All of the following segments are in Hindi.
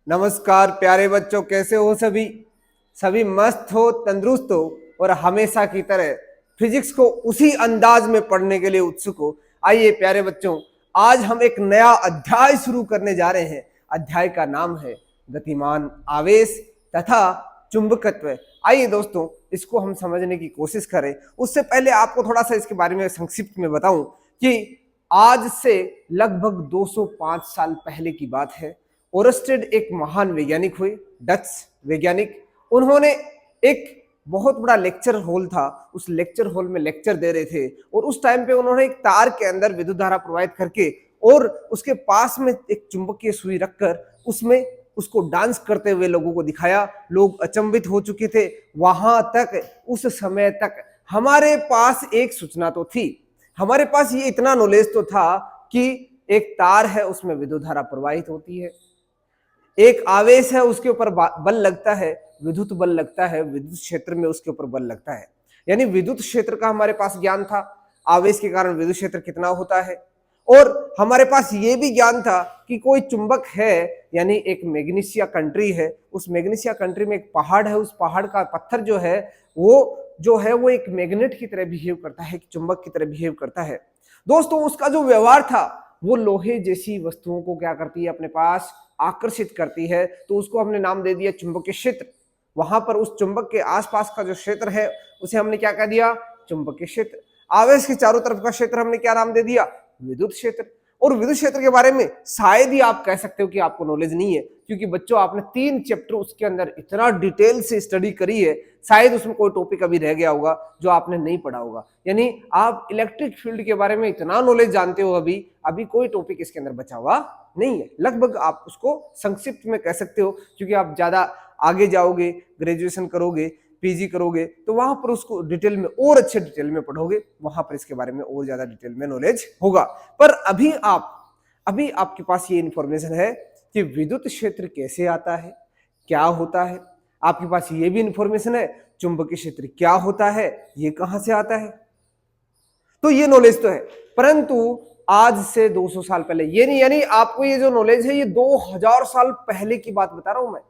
नमस्कार प्यारे बच्चों, कैसे हो सभी। सभी मस्त हो, तंदुरुस्त हो और हमेशा की तरह फिजिक्स को उसी अंदाज में पढ़ने के लिए उत्सुक हो। आइए प्यारे बच्चों, आज हम एक नया अध्याय शुरू करने जा रहे हैं। अध्याय का नाम है गतिमान आवेश तथा चुंबकत्व। आइए दोस्तों, इसको हम समझने की कोशिश करें। उससे पहले आपको थोड़ा सा इसके बारे में संक्षिप्त में बताऊं कि आज से लगभग 205 साल पहले की बात है। ओरस्टेड एक महान वैज्ञानिक हुए, डच वैज्ञानिक। उन्होंने एक बहुत बड़ा लेक्चर हॉल था, उस लेक्चर हॉल में लेक्चर दे रहे थे और उस टाइम पे उन्होंने एक तार के अंदर विद्युत धारा प्रवाहित करके और उसके पास में एक चुंबकीय सुई रखकर उसमें उसको डांस करते हुए लोगों को दिखाया। लोग अचंभित हो चुके थे। वहां तक, उस समय तक हमारे पास एक सूचना तो थी, हमारे पास ये इतना नॉलेज तो था कि एक तार है, उसमें विद्युत धारा प्रवाहित होती है, एक आवेश है, उसके ऊपर बल लगता है, विद्युत बल लगता है, विद्युत क्षेत्र में उसके ऊपर बल लगता है। यानी विद्युत क्षेत्र का हमारे पास ज्ञान था, आवेश के कारण विद्युत क्षेत्र कितना होता है। और हमारे पास ये भी ज्ञान था कि कोई चुंबक है, यानी एक मैग्नीशिया कंट्री है, उस मैग्नीशिया कंट्री में एक पहाड़ है, उस पहाड़ का पत्थर जो है वो एक मैग्नेट की तरह बिहेव करता है, एक चुंबक की तरह बिहेव करता है। दोस्तों, उसका जो व्यवहार था वो लोहे जैसी वस्तुओं को क्या करती है, अपने पास आकर्षित करती है। तो उसको हमने नाम दे दिया चुंबकीय क्षेत्र। वहां पर उस चुंबक के आसपास का जो क्षेत्र है उसे हमने क्या कह दिया, चुंबकीय क्षेत्र। आवेश के चारों तरफ का क्षेत्र हमने क्या नाम दे दिया, विद्युत क्षेत्र। और विद्युत क्षेत्र के बारे में शायद ही आप कह सकते हो कि आपको नॉलेज नहीं है, क्योंकि बच्चों आपने 3 चैप्टर उसके अंदर इतना डिटेल से स्टडी करी है, शायद उसमें कोई टॉपिक अभी रह गया होगा जो आपने नहीं पढ़ा होगा। यानी आप इलेक्ट्रिक फील्ड के बारे में इतना नॉलेज जानते हो, अभी कोई टॉपिक इसके अंदर बचा हुआ नहीं है। लगभग आप उसको संक्षिप्त में कह सकते हो, क्योंकि आप ज्यादा आगे जाओगे, ग्रेजुएशन करोगे, पीजी करोगे, तो वहां पर उसको डिटेल में और अच्छे डिटेल में पढ़ोगे, वहां पर इसके बारे में और ज्यादा डिटेल में नॉलेज होगा। पर अभी आपके पास ये इंफॉर्मेशन है कि विद्युत क्षेत्र कैसे आता है, क्या होता है। आपके पास ये भी इंफॉर्मेशन है चुंबकीय क्षेत्र क्या होता है, ये कहां से आता है। तो ये नॉलेज तो है, परंतु आज से 200 साल पहले, ये नहीं, यानी आपको ये जो नॉलेज है ये 2000 साल पहले की बात बता रहा हूं मैं।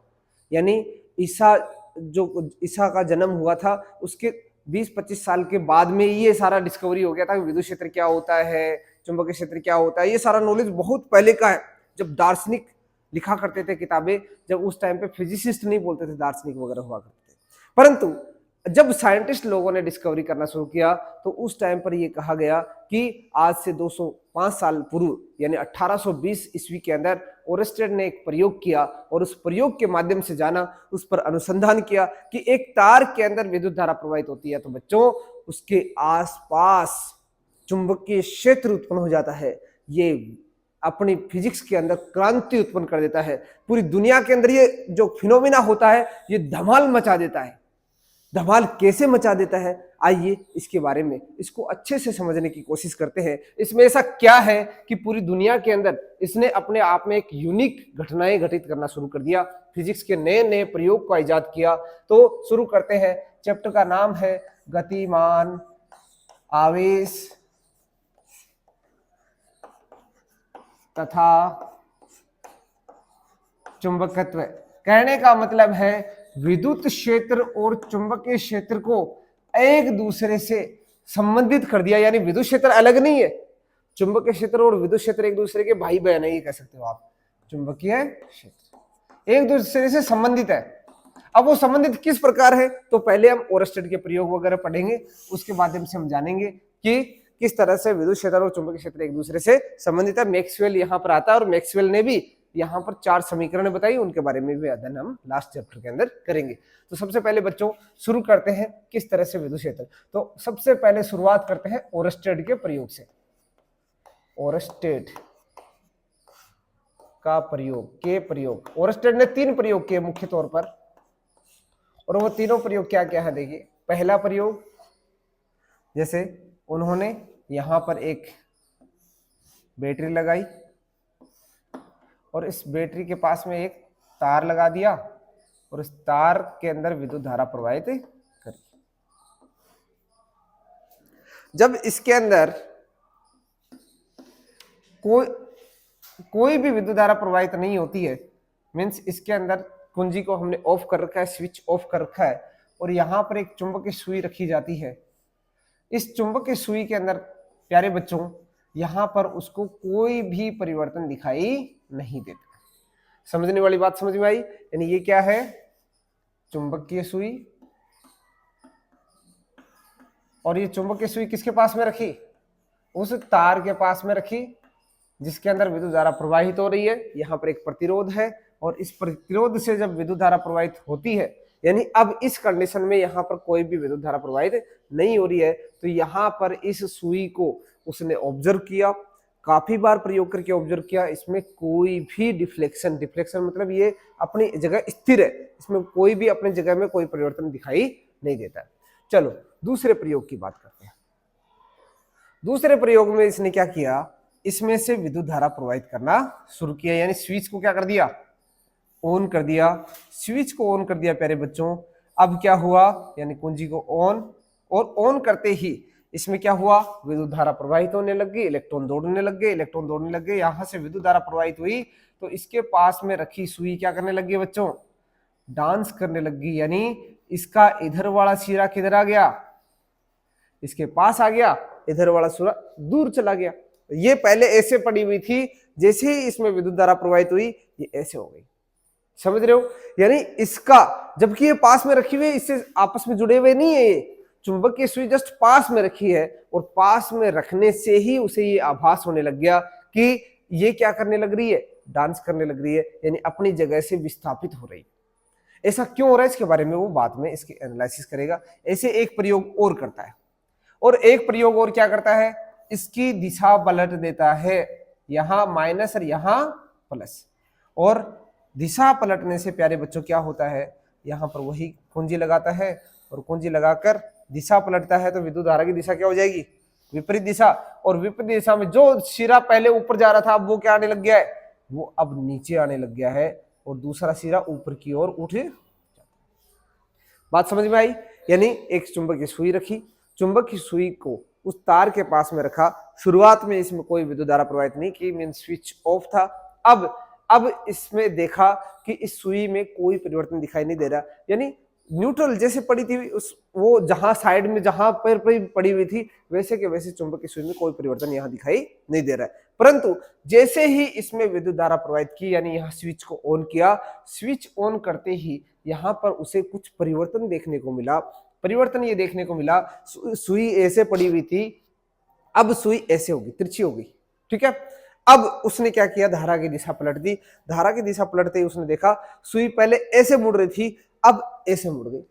यानी ईसा का जन्म हुआ था, उसके 20-25 साल के बाद में ये सारा डिस्कवरी हो गया था कि विद्युत क्षेत्र क्या होता है, चुंबकीय क्षेत्र क्या होता है। ये सारा नॉलेज बहुत पहले का है, जब दार्शनिक लिखा करते थे किताबें, जब उस टाइम पे फिजिसिस्ट नहीं बोलते थे, दार्शनिक वगैरह हुआ करते थे। परंतु जब साइंटिस्ट लोगों ने डिस्कवरी करना शुरू किया तो उस टाइम पर यह कहा गया कि आज से 205 साल पूर्व, यानी 1820 ईस्वी के अंदर ओरस्टेड ने एक प्रयोग किया और उस प्रयोग के माध्यम से जाना, उस पर अनुसंधान किया कि एक तार के अंदर विद्युत धारा प्रवाहित होती है तो बच्चों उसके आसपास चुंबकीय क्षेत्र उत्पन्न हो जाता है। ये अपनी फिजिक्स के अंदर क्रांति उत्पन्न कर देता है। पूरी दुनिया के अंदर ये जो फिनोमिना होता है ये धमाल मचा देता है। धमाल कैसे मचा देता है, आइए इसके बारे में, इसको अच्छे से समझने की कोशिश करते हैं। इसमें ऐसा क्या है कि पूरी दुनिया के अंदर इसने अपने आप में एक यूनिक घटनाएं घटित करना शुरू कर दिया, फिजिक्स के नए नए प्रयोग का इजाद किया। तो शुरू करते हैं। चैप्टर का नाम है गतिमान आवेश तथा चुंबकत्व। कहने का मतलब है विद्युत क्षेत्र और चुंबकीय क्षेत्र को एक दूसरे से संबंधित कर दिया। यानी विद्युत क्षेत्र अलग नहीं है, चुंबकीय क्षेत्र और विद्युत क्षेत्र एक दूसरे के भाई बहन है, ये कह सकते हो आप। चुंबकीय क्षेत्र एक दूसरे से संबंधित है। अब वो संबंधित किस प्रकार है, तो पहले हम ओरस्टेड के प्रयोग वगैरह पढ़ेंगे, उसके माध्यम से हम जानेंगे कि किस तरह से विद्युत क्षेत्र और चुंबकीय क्षेत्र एक दूसरे से संबंधित है। मैक्सवेल यहाँ पर आता है और मैक्सवेल ने भी यहाँ पर 4 समीकरण बताई, उनके बारे में भी अध्ययन हम लास्ट चैप्टर के अंदर करेंगे। तो सबसे पहले बच्चों शुरू करते हैं किस तरह से विद्युत क्षेत्र। तो सबसे पहले शुरुआत करते हैं ओरस्टेड के प्रयोग से। ओरस्टेड का प्रयोग ओरस्टेड ने 3 प्रयोग किए मुख्य तौर पर, और वो तीनों प्रयोग क्या क्या है देखिए। पहला प्रयोग, जैसे उन्होंने यहां पर एक बैटरी लगाई और इस बैटरी के पास में एक तार लगा दिया और इस तार के अंदर विद्युत धारा प्रवाहित करी। जब इसके अंदर कोई भी विद्युत धारा प्रवाहित नहीं होती है, मीन्स इसके अंदर कुंजी को हमने ऑफ कर रखा है, स्विच ऑफ कर रखा है, और यहाँ पर एक चुंबकीय सुई रखी जाती है। इस चुंबकीय सुई के अंदर प्यारे बच्चों यहाँ पर उसको कोई भी परिवर्तन दिखाई नहीं देता। समझने वाली बात समझ में आई? यानी ये क्या है, चुंबकीय सुई, और ये चुंबकीय सुई किसके पास में रखी, उस तार के पास में रखी जिसके अंदर विद्युत धारा प्रवाहित हो रही है। यहाँ पर एक प्रतिरोध है, और इस प्रतिरोध से जब विद्युत धारा प्रवाहित होती है, यानी अब इस कंडीशन में यहाँ पर कोई भी विद्युत धारा प्रवाहित नहीं हो रही है, तो यहाँ पर इस सुई को उसने ऑब्जर्व किया, काफी बार प्रयोग करके ऑब्जर्व किया, इसमें कोई भी डिफ्लेक्शन मतलब ये अपनी जगह स्थिर है, इसमें कोई भी अपनी जगह में कोई परिवर्तन दिखाई नहीं देता। चलो दूसरे प्रयोग की बात करते हैं। दूसरे प्रयोग में इसने क्या किया, इसमें से विद्युत धारा प्रवाहित करना शुरू किया, यानी स्विच को क्या कर दिया, ऑन कर दिया। स्विच को ऑन कर दिया प्यारे बच्चों। अब क्या हुआ, यानी कुंजी को ऑन, और ऑन करते ही इसमें क्या हुआ, विद्युत धारा प्रवाहित होने लग गई, इलेक्ट्रॉन दौड़ने लग गए, यहां से विद्युत धारा प्रवाहित हुई, तो इसके पास में रखी सुई क्या करने लग गई बच्चों, डांस करने लग गई, यानी इसका इधर वाला सिरा किधर आ गया, इसके पास आ गया, इधर वाला सिरा दूर चला गया। ये पहले ऐसे पड़ी हुई थी, जैसे ही इसमें विद्युत धारा प्रवाहित हुई ये ऐसे हो गई। समझ रहे हो? यानी इसका, जबकि ये पास में रखी हुई है, इससे आपस में जुड़े हुए नहीं है, ये चुंबकीय सुई जस्ट पास में रखी है, और पास में रखने से ही उसे ये आभास होने लग गया कि ये क्या करने लग रही है, डांस करने लग रही है, यानी अपनी जगह से विस्थापित हो रही। ऐसा क्यों हो रहा है, इसके बारे में वो बाद में इसकी एनालिसिस करेगा। ऐसे एक प्रयोग और करता है, और एक प्रयोग और क्या करता है, इसकी दिशा पलट देता है, यहां माइनस और यहां प्लस, और दिशा पलटने से प्यारे बच्चों क्या होता है, यहां पर वही कुंजी लगाता है, और कुंजी लगाकर दिशा पलटता है, तो विद्युत धारा की दिशा क्या हो जाएगी, विपरीत दिशा। और विपरीत दिशा में जो सिरा पहले ऊपर जा रहा था, अब वो क्या आने लग गया है, वो अब नीचे आने लग गया है, और दूसरा सिरा ऊपर की ओर उठ जाता है। बात समझ में आई? यानी एक चुंबकीय सुई रखी, चुंबकीय सुई को उस तार के पास में रखा, शुरुआत में इसमें कोई विद्युत धारा प्रवाहित नहीं की, मीन स्विच ऑफ था। अब इसमें देखा कि इस सुई में कोई परिवर्तन दिखाई नहीं दे रहा, यानी न्यूट्रल जैसे पड़ी थी, उस वो जहां साइड में जहां पर पड़ी हुई थी, वैसे के वैसे चुंबकीय सुई में कोई परिवर्तन यहां दिखाई नहीं दे रहा है। परंतु जैसे ही इसमें विद्युत धारा प्रवाहित की, यानी यहाँ स्विच को ऑन किया, स्विच ऑन करते ही यहाँ पर उसे कुछ परिवर्तन देखने को मिला। परिवर्तन ये देखने को मिला, सुई ऐसे पड़ी हुई थी, अब सुई ऐसे होगी, तिरछी होगी, ठीक है। अब उसने क्या किया, धारा की दिशा पलट दी। धारा की दिशा पलटते ही उसने देखा सुई पहले ऐसे मुड़ रही थी, अब ऐसे मुड़ गई।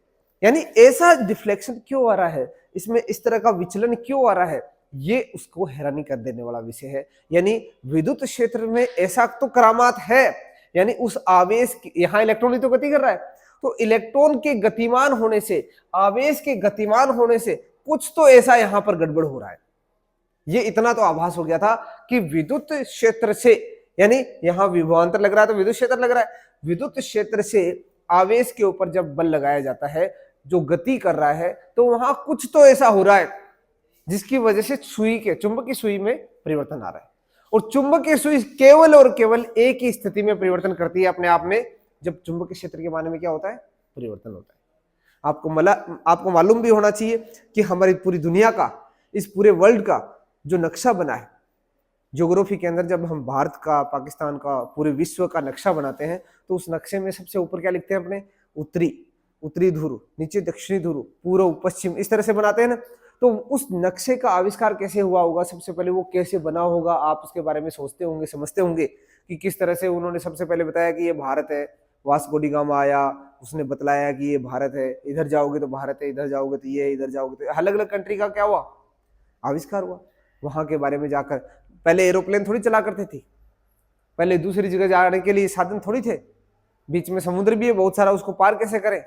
यानी ऐसा डिफ्लेक्शन क्यों आ रहा है, इसमें इस तरह का विचलन क्यों आ रहा है, ये उसको हैरानी कर देने वाला विषय है। यानी विद्युत क्षेत्र में ऐसा तो करामात है, यानी उस आवेश, यहां इलेक्ट्रॉन ही तो गति कर रहा है, तो इलेक्ट्रॉन के गतिमान होने से, आवेश के गतिमान होने से कुछ तो ऐसा यहां पर गड़बड़ हो रहा है। ये इतना तो आभास हो गया था कि विद्युत क्षेत्र से, यानी यहां विभवांतर लग रहा है तो विद्युत क्षेत्र लग रहा है, विद्युत क्षेत्र से आवेश के ऊपर जब बल लगाया जाता है, जो गति कर रहा है, तो वहां कुछ तो ऐसा हो रहा है जिसकी वजह से सुई के, चुंबकीय सुई में परिवर्तन आ रहा है। और चुंबकीय सुई केवल और केवल एक ही स्थिति में परिवर्तन करती है अपने आप में, जब चुंबकीय क्षेत्र के माने में क्या होता है, परिवर्तन होता है। आपको मालूम भी होना चाहिए कि हमारी पूरी दुनिया का, इस पूरे वर्ल्ड का जो नक्शा बना है ज्योग्राफी के अंदर, जब हम भारत का, पाकिस्तान का, पूरे विश्व का नक्शा बनाते हैं, तो उस नक्शे में सबसे ऊपर क्या लिखते हैं अपने, उत्तरी ध्रुव, नीचे दक्षिणी ध्रुव, पूर्व पश्चिम, इस तरह से बनाते हैं ना। तो उस नक्शे का आविष्कार कैसे हुआ होगा, सबसे पहले वो कैसे बना होगा, आप उसके बारे में सोचते होंगे, समझते होंगे कि किस तरह से उन्होंने सबसे पहले बताया कि ये भारत है, वास्को डी गामा आया, उसने बतलाया कि ये भारत है, इधर जाओगे तो भारत है, इधर जाओगे तो ये है, इधर जाओगे तो, अलग अलग कंट्री का क्या हुआ, आविष्कार हुआ। वहां के बारे में जाकर, पहले एरोप्लेन थोड़ी चला करते थे, पहले दूसरी जगह जाने के लिए साधन थोड़ी थे, बीच में समुद्र भी है बहुत सारा, उसको पार कैसे करें।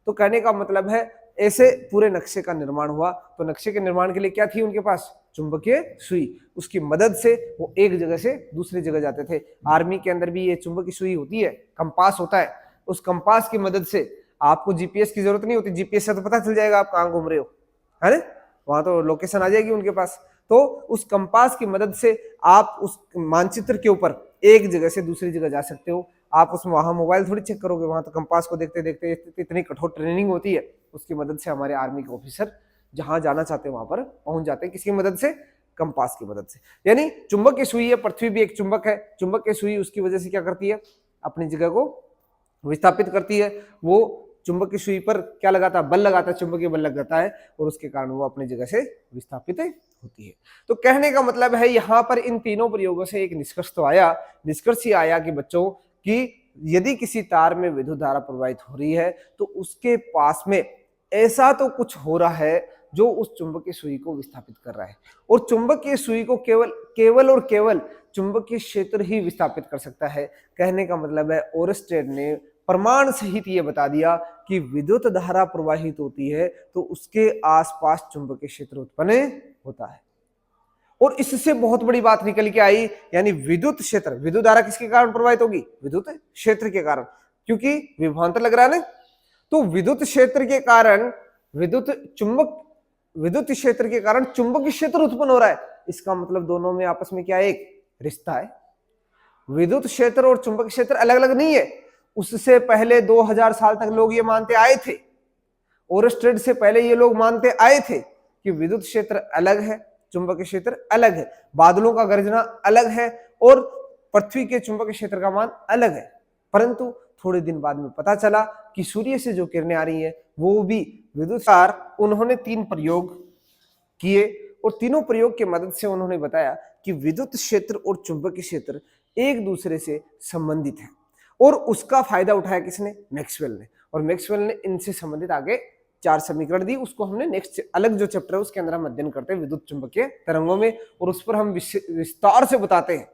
तो कहने का मतलब है ऐसे पूरे नक्शे का निर्माण हुआ। तो नक्शे के निर्माण के लिए क्या थी उनके पास, चुंबकीय सुई, उसकी मदद से वो एक जगह से दूसरी जगह जाते थे। आर्मी के अंदर भी ये चुंबकीय सुई होती है, कंपास होता है, उस कंपास की मदद से आपको जीपीएस की जरूरत नहीं होती, जीपीएस से तो पता चल जाएगा आप कहाँ घूम रहे हो, है ना, वहां तो लोकेशन आ जाएगी उनके पास। तो उस कंपास की मदद से आप उस मानचित्र के ऊपर एक जगह से दूसरी जगह जा सकते हो। आप उसमें वहां मोबाइल थोड़ी चेक करोगे, वहां तो कंपास को देखते देखते इतनी कठोर ट्रेनिंग होती है, उसकी मदद से हमारे आर्मी के ऑफिसर जहां जाना चाहते हैं वहां पर पहुंच जाते हैं। किसकी मदद से? कंपास की मदद से। यानी चुंबक की सुई है, पृथ्वी भी एक चुंबक है, चुंबक की सुई उसकी वजह से क्या करती है? अपनी जगह को विस्थापित करती है। वो चुंबक की सुई पर क्या लगाता है? बल लगाता है, चुंबकीय बल लगाता है, और उसके कारण वो अपनी जगह से विस्थापित होती है। तो कहने का मतलब है यहां पर इन तीनों प्रयोगों से एक निष्कर्ष तो आया, निष्कर्ष ये आया कि बच्चों कि यदि किसी तार में विद्युत धारा प्रवाहित हो रही है तो उसके पास में ऐसा तो कुछ हो रहा है जो उस चुंबकीय सुई को विस्थापित कर रहा है, और चुंबकीय सुई को केवल और केवल चुंबकीय क्षेत्र ही विस्थापित कर सकता है। कहने का मतलब है ओरस्टेड ने प्रमाण सहित ये बता दिया कि विद्युत धारा प्रवाहित होती है तो उसके आसपास चुंबकीय क्षेत्र उत्पन्न होता है। और इससे बहुत बड़ी बात निकल के आई, यानी विद्युत क्षेत्र, विद्युत धारा किसके कारण प्रवाहित होगी? विद्युत क्षेत्र के कारण, क्योंकि विभवांतर लग रहा है ना। तो विद्युत क्षेत्र के कारण विद्युत क्षेत्र के कारण चुंबकीय क्षेत्र उत्पन्न हो रहा है। इसका मतलब दोनों में आपस में क्या एक रिश्ता है। विद्युत क्षेत्र और चुंबकीय क्षेत्र अलग अलग नहीं है। उससे पहले 2000 साल तक लोग ये मानते आए थे, ओरस्टेड से पहले ये लोग मानते आए थे कि विद्युत क्षेत्र अलग है, चुंबकीय क्षेत्र अलग है, बादलों का गरजना अलग है और पृथ्वी के चुंबकीय क्षेत्र का मान अलग है। परंतु थोड़े दिन बाद में पता चला कि सूर्य से जो किरणें आ रही हैं वो भी विद्युत। उन्होंने 3 प्रयोग किए और तीनों प्रयोग की मदद से उन्होंने बताया कि विद्युत क्षेत्र और चुंबकीय क्षेत्र एक दूसरे से संबंधित है, और उसका फायदा उठाया किसने? मैक्सवेल ने। और मैक्सवेल ने इनसे संबंधित आगे 4 समीकरण दी, उसको हमने नेक्स्ट अलग जो चैप्टर है उसके अंदर हम अध्ययन करते हैं विद्युत चुंबकीय तरंगों में, और उस पर हम विस्तार से बताते हैं।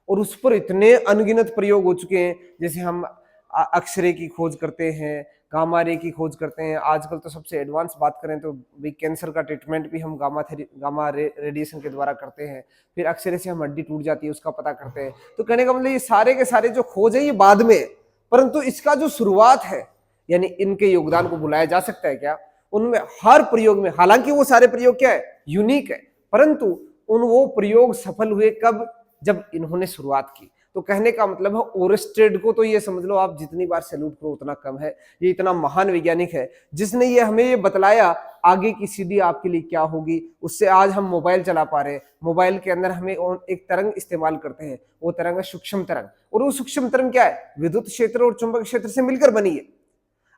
और उस पर इतने अनगिनत प्रयोग हो चुके हैं, जैसे हम अक्सरे की खोज करते हैं, गामा रे की खोज करते हैं। आजकल तो सबसे एडवांस बात करें तो कैंसर का ट्रीटमेंट भी हम गामा रेडिएशन के द्वारा करते हैं। फिर अक्सरे से हम हड्डी टूट जाती है उसका पता करते हैं। तो कहने का मतलब ये सारे के सारे जो खोज है ये बाद में, परंतु इसका जो शुरुआत है, यानी इनके योगदान को बुलाया जा सकता है क्या? उनमें हर प्रयोग में, हालांकि वो सारे प्रयोग क्या है? यूनिक है, परंतु वो प्रयोग सफल हुए कब? जब इन्होंने शुरुआत की। तो कहने का मतलब है ओरस्टेड को तो ये समझ लो आप जितनी बार सैल्यूट करो उतना कम है। ये इतना महान वैज्ञानिक है जिसने ये हमें ये बतलाया आगे की सीढ़ी आपके लिए क्या होगी। उससे आज हम मोबाइल चला पा रहे हैं। मोबाइल के अंदर हमें एक तरंग इस्तेमाल करते हैं, वो तरंग है सूक्ष्म तरंग, और वो सूक्ष्म तरंग क्या है? विद्युत क्षेत्र और चुंबकीय क्षेत्र से मिलकर बनी है।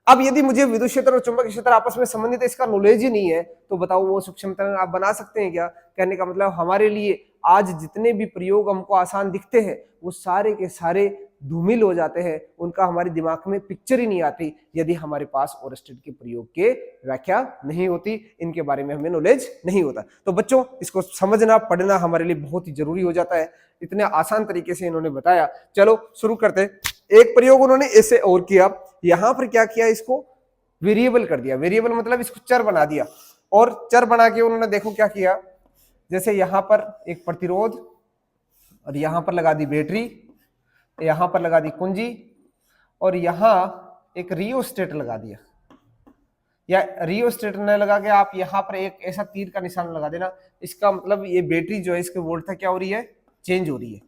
अब यदि मुझे विद्युत क्षेत्र और चुंबकीय क्षेत्र आपस में संबंधित है, इसका नॉलेज ही नहीं है, तो बताओ वो सूक्ष्म तरंग आप बना सकते हैं क्या? कहने का मतलब हमारे लिए आज जितने भी प्रयोग हमको आसान दिखते हैं वो सारे के सारे धूमिल हो जाते हैं, उनका हमारे दिमाग में पिक्चर ही नहीं आती यदि हमारे पास ओरस्टेड के प्रयोग के व्याख्या नहीं होती, इनके बारे में हमें नॉलेज नहीं होता। तो बच्चों इसको समझना पढ़ना हमारे लिए बहुत ही जरूरी हो जाता है। इतने आसान तरीके से इन्होंने बताया। चलो शुरू करते। एक प्रयोग उन्होंने ऐसे और किया, यहां पर क्या किया? इसको वेरिएबल कर दिया। वेरिएबल मतलब इसको चर बना दिया, और चर बना के उन्होंने देखो क्या किया, जैसे यहां पर एक प्रतिरोध और यहां पर लगा दी बैटरी, यहां पर लगा दी कुंजी, और यहां एक रियोस्टेट लगा दिया। या रियोस्टेट न लगा के आप यहां पर एक ऐसा तीर का निशान लगा देना। इसका मतलब ये बैटरी जो है इसके वोल्टता क्या हो रही है? चेंज हो रही है।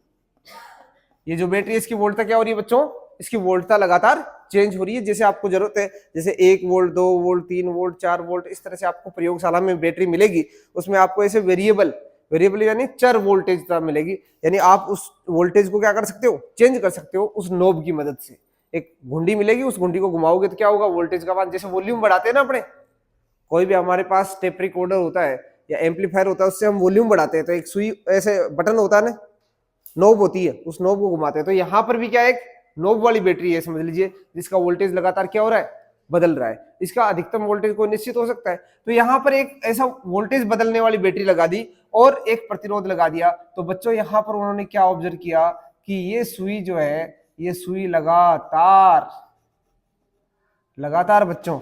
ये जो बैटरी है इसकी वोल्टता क्या हो रही है बच्चों? इसकी वोल्टता लगातार चेंज हो रही है। जैसे आपको जरूरत है, जैसे 1 वोल्ट 2 वोल्ट 3 वोल्ट 4 वोल्ट, इस तरह से आपको प्रयोगशाला में बैटरी मिलेगी, उसमें आपको ऐसे वेरिएबल यानी चर वोल्टेज मिलेगी। यानी आप उस वोल्टेज को क्या कर सकते हो? चेंज कर सकते हो उस नोब की मदद से। एक घुंडी मिलेगी, उस घुंडी को घुमाओगे तो क्या होगा? वोल्टेज का मान, जैसे वॉल्यूम बढ़ाते हैं ना अपने, कोई भी हमारे पास टेप रिकॉर्डर होता है या एम्पलीफायर होता है, उससे हम वॉल्यूम बढ़ाते हैं तो एक सुई ऐसे बटन होता है ना, नोब होती है, उस नोब को घुमाते हैं। तो यहाँ पर भी क्या एक नोब वाली बैटरी है समझ लीजिए, जिसका वोल्टेज लगातार क्या हो रहा है? बदल रहा है। इसका अधिकतम वोल्टेज कोई निश्चित हो सकता है, तो यहाँ पर एक ऐसा वोल्टेज बदलने वाली बैटरी लगा दी और एक प्रतिरोध लगा दिया। तो बच्चों यहाँ पर उन्होंने क्या ऑब्जर्व किया कि ये सुई जो है, ये सुई लगातार बच्चों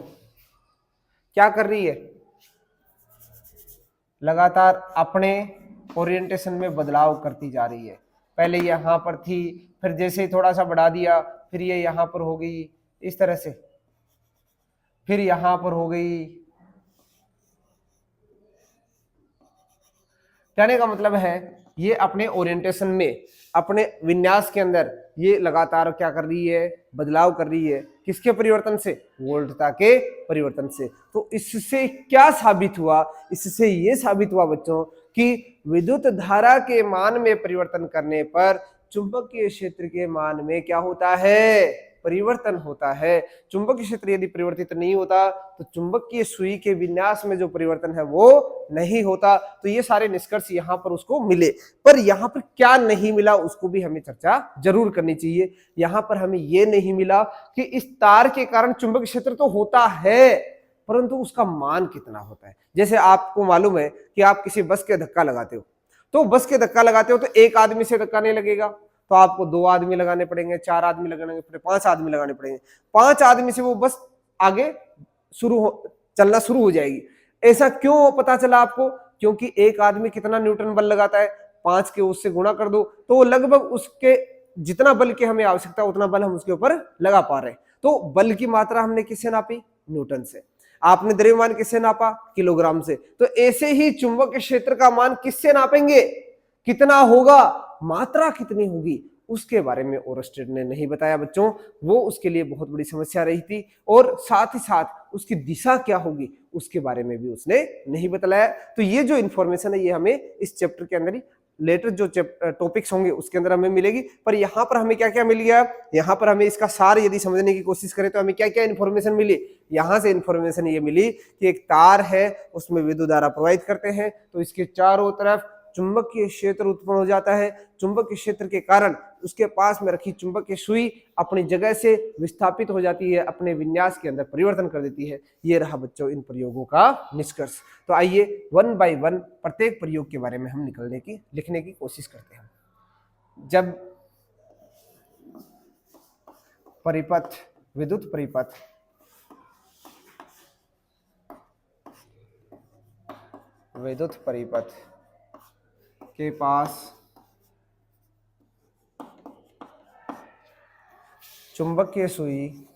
क्या कर रही है? लगातार अपने ओरिएंटेशन में बदलाव करती जा रही है। पहले यहां पर थी, फिर जैसे ही थोड़ा सा बढ़ा दिया, फिर ये यहां पर हो गई इस तरह से, फिर यहां पर हो गई। कहने का मतलब है ये अपने ओरिएंटेशन में, अपने विन्यास के अंदर ये लगातार क्या कर रही है, बदलाव कर रही है, किसके परिवर्तन से, वोल्टता के परिवर्तन से। तो इससे क्या साबित हुआ, इससे ये साबित हुआ बच्चों कि विद्युत धारा के मान में परिवर्तन करने पर चुंबकीय क्षेत्र के मान में क्या होता है, परिवर्तन होता है। चुंबकीय क्षेत्र यदि परिवर्तित नहीं होता तो चुंबकीय सुई के विन्यास में जो परिवर्तन है वो नहीं होता। तो ये सारे निष्कर्ष यहाँ पर उसको मिले, पर यहाँ पर क्या नहीं मिला उसको भी हमें चर्चा जरूर करनी चाहिए। यहाँ पर हमें ये नहीं मिला कि इस तार के कारण चुंबकीय क्षेत्र तो होता है परंतु उसका मान कितना होता है। जैसे आपको मालूम है कि आप किसी बस के धक्का लगाते हो, तो बस के धक्का लगाते हो तो एक आदमी से धक्का नहीं लगेगा, तो आपको 2 आदमी लगाने पड़ेंगे, 4 आदमी लगाने पड़ेंगे, 5 आदमी लगाने पड़ेंगे। 5 आदमी से वो बस आगे चलना शुरू हो जाएगी। ऐसा क्यों पता चला आपको, क्योंकि एक आदमी कितना न्यूटन बल लगाता है, 5 के उससे गुणा कर दो तो लगभग उसके जितना बल की हमें आवश्यकता उतना बल हम उसके ऊपर लगा पा रहे हैं। तो बल की मात्रा हमने किससे नापी, न्यूटन से। आपने द्रव्यमान किससे नापा, किलोग्राम से। तो ऐसे ही चुंबकीय क्षेत्र का मान किससे नापेंगे, कितना होगा, मात्रा कितनी होगी, उसके बारे में ओरस्टेड ने नहीं बताया बच्चों। वो उसके लिए बहुत बड़ी समस्या रही थी, और साथ ही साथ उसकी दिशा क्या होगी उसके बारे में भी उसने नहीं बताया। तो ये जो इंफॉर्मेशन है ये हमें इस चैप्टर के अंदर ही लेटर जो टॉपिक्स होंगे उसके अंदर हमें मिलेगी। पर यहाँ पर हमें क्या क्या मिल गया, यहाँ पर हमें इसका सार यदि समझने की कोशिश करें तो हमें क्या क्या इन्फॉर्मेशन मिली। यहाँ से इन्फॉर्मेशन ये मिली कि एक तार है, उसमें विद्युत धारा प्रवाहित करते हैं तो इसके चारों तरफ चुंबकीय क्षेत्र उत्पन्न हो जाता है। चुंबकीय क्षेत्र के कारण उसके पास में रखी चुंबकीय सुई अपनी जगह से विस्थापित हो जाती है, अपने विन्यास के अंदर परिवर्तन कर देती है। ये रहा बच्चों इन प्रयोगों का निष्कर्ष। तो आइए 1 बाय 1 प्रत्येक प्रयोग के बारे में हम लिखने की कोशिश करते हैं। जब परिपथ, विद्युत परिपथ के पास चुंबकीय सुई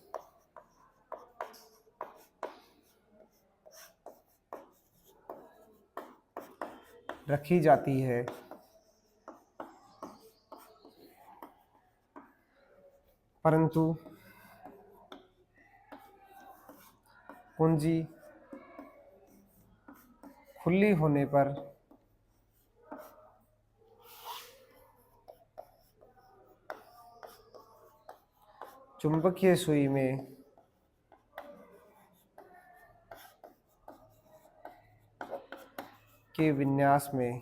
रखी जाती है परंतु कुंजी खुली होने पर चुंबकीय सुई में के विन्यास में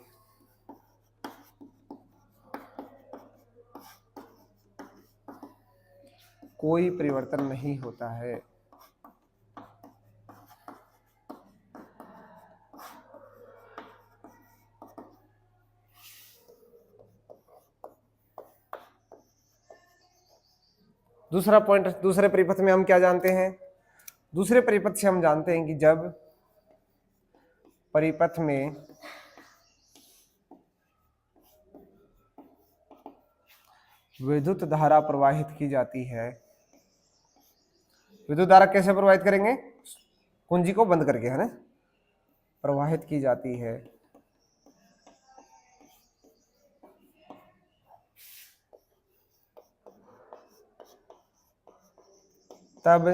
कोई परिवर्तन नहीं होता है। दूसरा पॉइंट, दूसरे परिपथ में हम क्या जानते हैं, दूसरे परिपथ से हम जानते हैं कि जब परिपथ में विद्युत धारा प्रवाहित की जाती है, विद्युत धारा कैसे प्रवाहित करेंगे, कुंजी को बंद करके, है ना, प्रवाहित की जाती है तब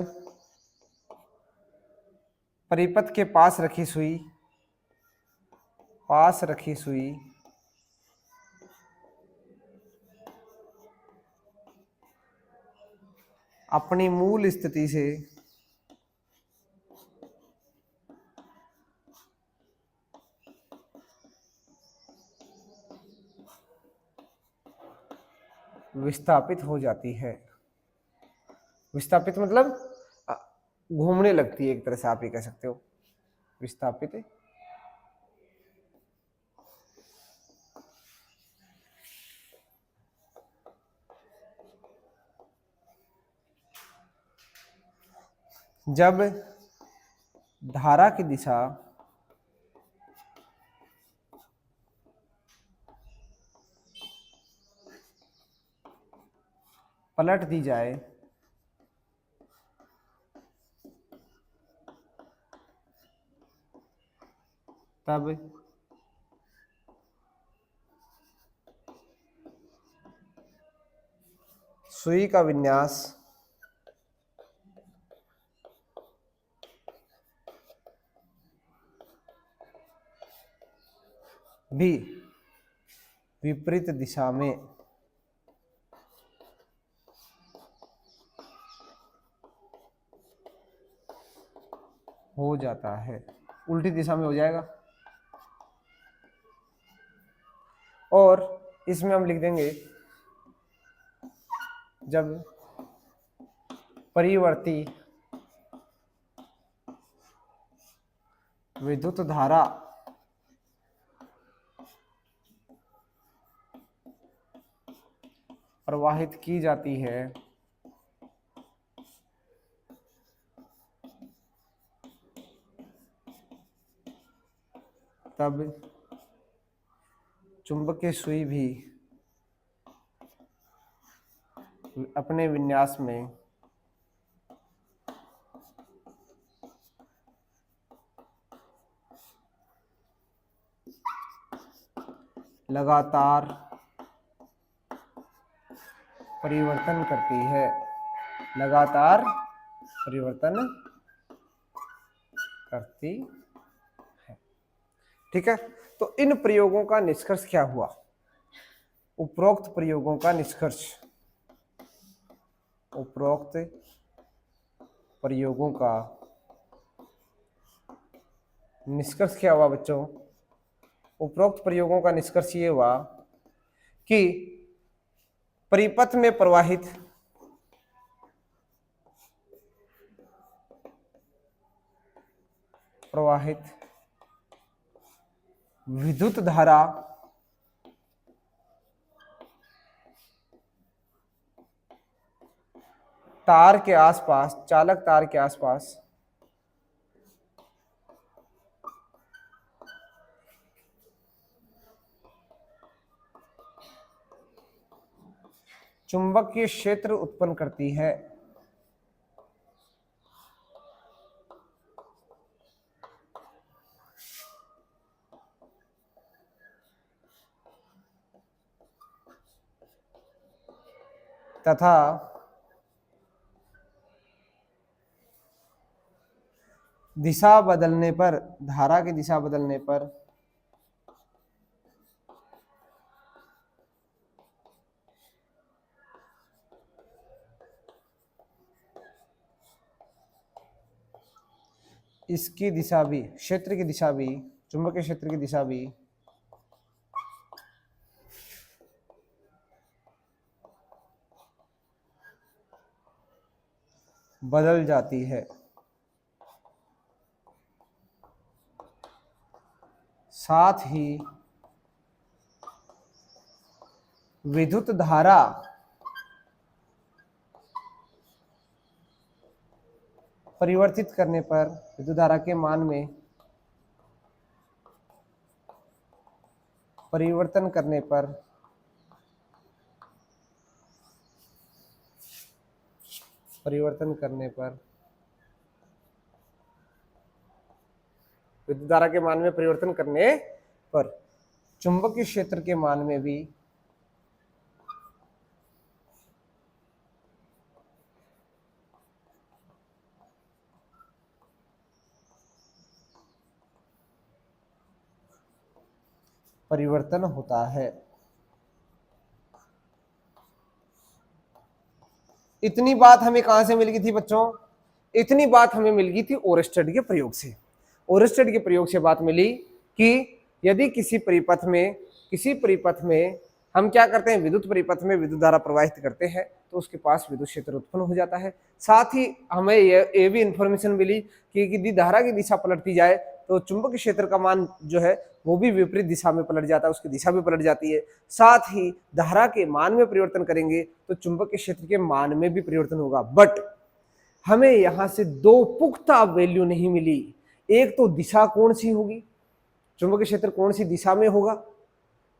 परिपथ के पास रखी सुई अपनी मूल स्थिति से विस्थापित हो जाती है। विस्थापित मतलब घूमने लगती है, एक तरह से आप ये कह सकते हो, विस्थापित। जब धारा की दिशा पलट दी जाए तब सुई का विन्यास भी विपरीत दिशा में हो जाता है, उल्टी दिशा में हो जाएगा। और इसमें हम लिख देंगे जब परिवर्ती विद्युत धारा प्रवाहित की जाती है तब चुंबकीय सुई भी अपने विन्यास में लगातार परिवर्तन करती है, लगातार परिवर्तन करती है। ठीक है, तो इन प्रयोगों का निष्कर्ष क्या हुआ? उपरोक्त प्रयोगों का निष्कर्ष, उपरोक्त प्रयोगों का निष्कर्ष क्या हुआ बच्चों? उपरोक्त प्रयोगों का निष्कर्ष ये हुआ कि परिपथ में प्रवाहित विद्युत धारा तार के आसपास, चालक तार के आसपास चुंबकीय क्षेत्र उत्पन्न करती है। तथा दिशा बदलने पर, धारा की दिशा बदलने पर इसकी दिशा भी, क्षेत्र की दिशा भी, चुंबकीय क्षेत्र की दिशा भी बदल जाती है। साथ ही विद्युत धारा परिवर्तित करने पर, विद्युत धारा के मान में परिवर्तन करने पर विद्युत धारा के मान में परिवर्तन करने पर चुंबकीय क्षेत्र के मान में भी परिवर्तन होता है। इतनी बात हमें कहां से मिल गई थी बच्चों? इतनी बात हमें मिल गई थी ओरस्टेड के प्रयोग से। ओरस्टेड के प्रयोग से बात मिली कि यदि किसी परिपथ में हम क्या करते हैं, विद्युत परिपथ में विद्युत धारा प्रवाहित करते हैं तो उसके पास विद्युत क्षेत्र उत्पन्न हो जाता है। साथ ही हमें ये भी इंफॉर्मेशन मिली कि यदि धारा की दिशा पलटती जाए तो चुंबकीय क्षेत्र का मान जो है वो भी विपरीत दिशा में पलट जाता है, उसकी दिशा भी पलट जाती है। साथ ही धारा के मान में परिवर्तन करेंगे तो चुंबकीय क्षेत्र के मान में भी परिवर्तन होगा। बट हमें यहां से दो पुख्ता वैल्यू नहीं मिली। एक तो दिशा कौन सी होगी, चुंबकीय क्षेत्र कौन सी दिशा में होगा,